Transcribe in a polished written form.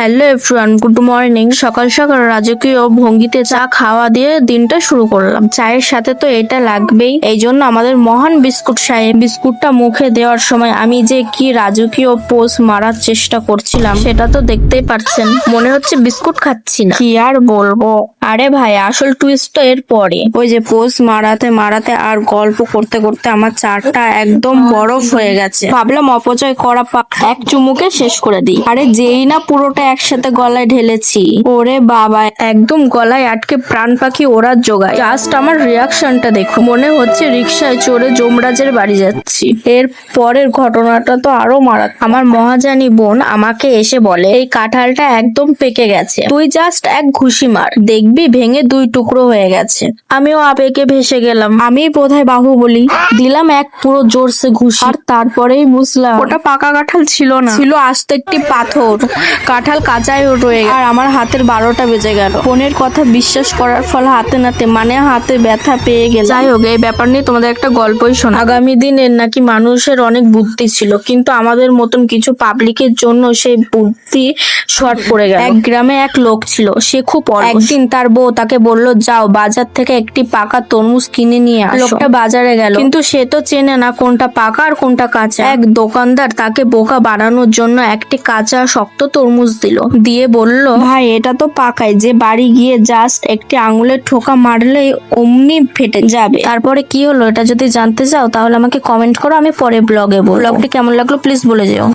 Hello everyone, good morning. সকাল সকাল রাজকীয় ভঙ্গিতে চা খাওয়া দিয়ে দিনটা শুরু করলাম। চায়ের সাথে তো এটা লাগবেই, এই জন্য আমাদের মহান বিস্কুট সাহেব বিস্কুটটা মুখে দেওয়ার সময় আমি যে কি রাজকীয় পোজ মারার চেষ্টা করছিলাম সেটা তো দেখতেই পারছেন। মনে হচ্ছে বিস্কুট খাচ্ছি না, কি আর বলবো। আরে ভাই, আসল টুইস্ট তো এর পরে। ওই যে পোজ মারাতে মারাতে আর গল্প করতে করতে আমার চাটা একদম বরফ হয়ে গেছে। ভাবলাম অপচয় করা এক চুমুকে শেষ করে দিই। আরে যেই না পুরোটা একসাথে গলায় ঢেলেছি, ওরে বাবা, একদম গলায় আটকে প্রাণ পাখি ওড়ার জোগায়। জাস্ট আমার রিয়াকশনটা দেখো, মনে হচ্ছে রিক্সায় চড়ে যমরাজের বাড়ি যাচ্ছি। এর পরের ঘটনাটা তো আরো মারাত্মক। আমার মহাজানি বোন আমাকে এসে বলে, এই কাঁঠালটা একদম পেকে গেছে, তুই জাস্ট এক ঘুষি মার, দেখবি ভেঙে দুই টুকরো হয়ে গেছে। আমিও আবেগে ভেসে গেলাম, আমি বোধহয় বাহুবলী, দিলাম এক পুরো জোরসে ঘুষি। আর তারপরেই বুঝলাম ওটা পাকা কাঁঠাল ছিল না, ছিল আস্ত একটি পাথর। কাঁঠাল কাঁচাই রয়ে গেল, আর আমার হাতের 12টা বেজে গেল। বোনের কথা বিশ্বাস করার ফল হাতে নাতে হাতে ব্যথা পেয়ে গেল। যাই হোক, এই ব্যাপার নিয়ে তোমাদের একটা গল্পই শোনা। আগামী দিনের নাকি মানুষের অনেক বুদ্ধি ছিল, কিন্তু আমাদের মতন কিছু পাবলিকের জন্য সেই বুদ্ধি শর্ট পড়ে গেল। এক গ্রামে এক লোক ছিল, সে খুব একদিন তার বউ তাকে বলল, যাও বাজার থেকে একটি পাকা তরমুজ কিনে নিয়ে আসো। লোকটা বাজারে গেল, কিন্তু সে তো চেনে না কোনটা পাকা আর কোনটা কাঁচা। এক দোকানদার তাকে বোকা বানানোর জন্য একটি কাঁচা শক্ত তরমুজ দিল, দিয়ে বলল, ভাই এটা তো পাকাই, যে বাড়ি গিয়ে জাস্ট একটি আঙুলের ঠোকা মারলেই অমনি ফেটে যাবে। তারপরে কি হলো এটা যদি জানতে চাও তাহলে আমাকে কমেন্ট করো, আমি পরে ব্লগে বলবো। ব্লগটি কেমন লাগলো প্লিজ বলে যেও।